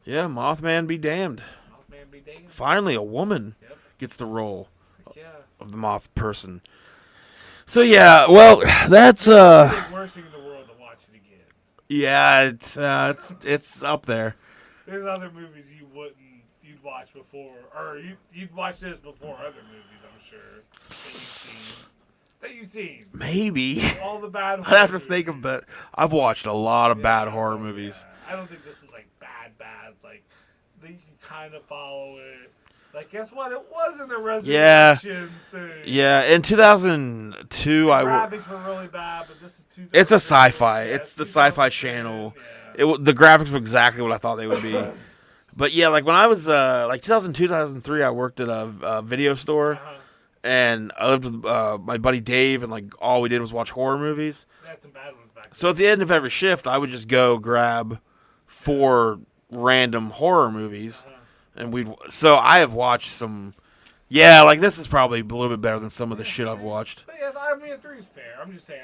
yeah, Mothman be damned. Mothman be damned. Finally, a woman gets the role of the Moth person. So yeah, well, that's It's the worst thing in the world to watch it again. Yeah, it's up there. There's other movies you'd watch before, or you'd watch this before other movies, I'm sure, that you've seen. Maybe. All the bad horror I'd have to movies. think of that. I've watched a lot of bad horror movies. I don't think this is bad. That you can kind of follow it. Guess what? It wasn't a resurrection thing. Yeah, in 2002, the graphics were really bad, but this is 2000. It's a SyFy. It's the SyFy channel. Yeah. The graphics were exactly what I thought they would be. But yeah, when I was 2002, 2003, I worked at a video store, and I lived with my buddy Dave, and all we did was watch horror movies. They had some bad ones back then. So at the end of every shift, I would just go grab 4 random horror movies, and So I have watched some. Yeah, this is probably a little bit better than some of the shit I've watched. But yeah, I mean, a 3 is fair. I'm just saying,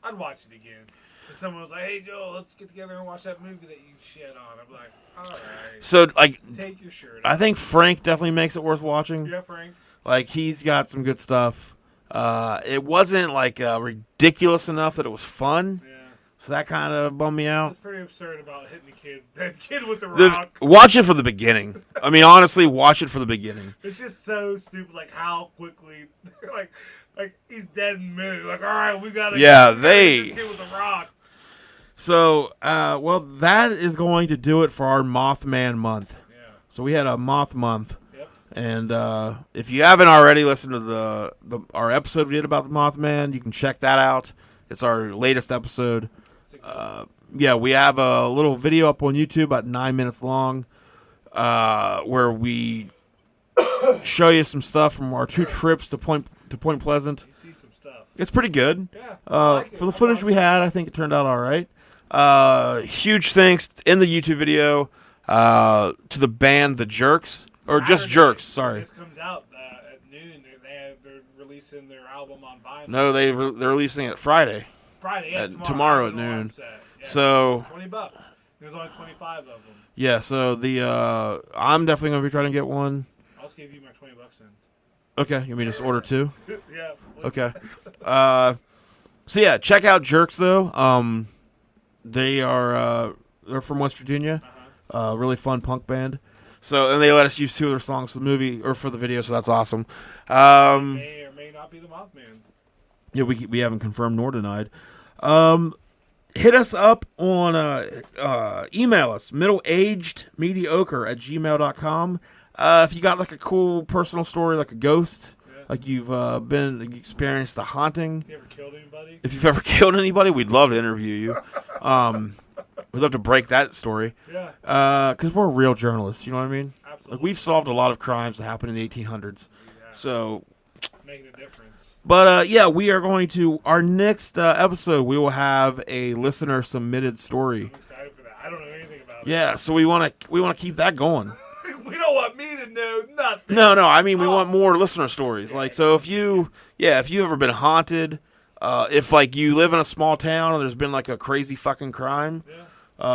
I'd watch it again. And someone was like, "Hey Joel, let's get together and watch that movie that you shit on." I'm like, "All right." So like, take your shirt off. I think Frank definitely makes it worth watching. Yeah, Frank. Like he's got some good stuff. It wasn't like ridiculous enough that it was fun. Yeah. So that kind of bummed me out. It's pretty absurd about hitting the kid. That kid with the rock. Watch it for the beginning. I mean, honestly, watch it for the beginning. It's just so stupid, like how quickly, like he's dead in the movie. Like, all right, we gotta. Yeah, hit this kid with the rock. So, well, that is going to do it for our Mothman month. Yeah. So we had a Moth month. Yep. And if you haven't already listened to our episode we did about the Mothman, you can check that out. It's our latest episode. Yeah, we have a little video up on YouTube about 9 minutes long where we show you some stuff from our 2 trips to Point Pleasant. You see some stuff. It's pretty good. Yeah. For the footage we had, I think it turned out all right. Huge thanks in the YouTube video to the band The Jerks. Or Saturday, just Jerks, sorry. This comes out at noon. They're releasing their album on vinyl. No, they're releasing it Friday. Friday, yeah, tomorrow at noon. Yeah, so $20. There's only 25 of them. Yeah, so I'm definitely gonna be trying to get one. I'll just give you my $20 then. Okay, you mean just order 2? Yeah. Okay. So yeah, check out Jerks though. They're from West Virginia. Really fun punk band. So and they let us use 2 of their songs for the movie or for the video, so that's awesome. May or may not be the Mothman. Yeah, we haven't confirmed nor denied. Hit us up on email us middleagedmediocre@gmail.com. If you got like a cool personal story, like a ghost, like you've experienced a haunting. If you ever killed anybody? If you've ever killed anybody, we'd love to interview you. We'd love to break that story. Yeah. Because we're real journalists, you know what I mean? Absolutely. Like we've solved a lot of crimes that happened in the 1800s. Yeah. So. Making a difference. But yeah, we are going to our next episode. We will have a listener submitted story. I'm excited for that. I don't know anything about it. Yeah, so we want to keep that going. We don't want me to know nothing. No, I mean we want more listener stories. Like so, if you've ever been haunted, if like you live in a small town and there's been like a crazy fucking crime,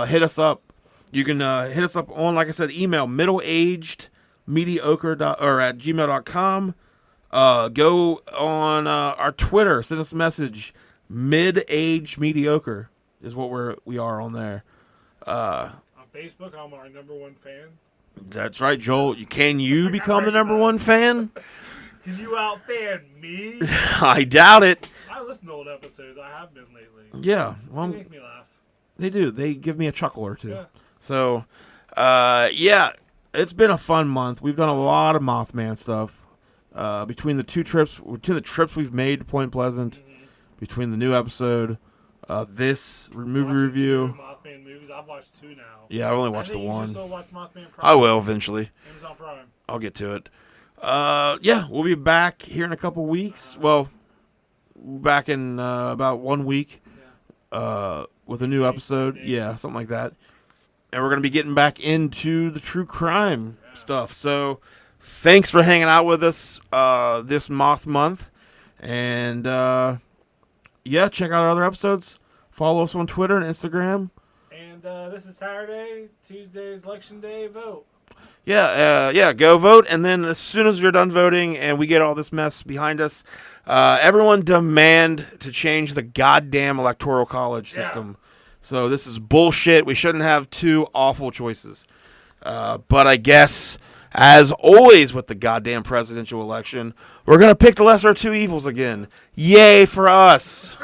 hit us up. You can hit us up on, like I said, email middleagedmediocre@gmail.com. Go on our Twitter, send us a message. Mid-age mediocre is what we are on there. On Facebook, I'm our #1 fan. That's right, Joel. Can you become the #1 fan? Can you out-fan me? I doubt it. I listen to old episodes. I have been lately. Yeah, well, They make me laugh. They do. They give me a chuckle or two. Yeah. So, yeah, it's been a fun month. We've done a lot of Mothman stuff. Between the trips we've made to Point Pleasant, between the new episode, this movie review. Mothman movies. I've watched 2 now. Yeah, I only watched the one. You should still watch Mothman Prime. I will eventually. Amazon Prime. I'll get to it. Yeah, we'll be back here in a couple weeks. Well, back in about 1 week with a new episode. Yeah, something like that. And we're going to be getting back into the true crime stuff. So thanks for hanging out with us this Moth month. And, yeah, check out our other episodes. Follow us on Twitter and Instagram. And this is Saturday. Tuesday's Election Day. Vote. Yeah, go vote. And then as soon as you're done voting and we get all this mess behind us, everyone demand to change the goddamn electoral college system. So this is bullshit. We shouldn't have 2 awful choices. But I guess, as always with the goddamn presidential election, we're going to pick the lesser of 2 evils again. Yay for us.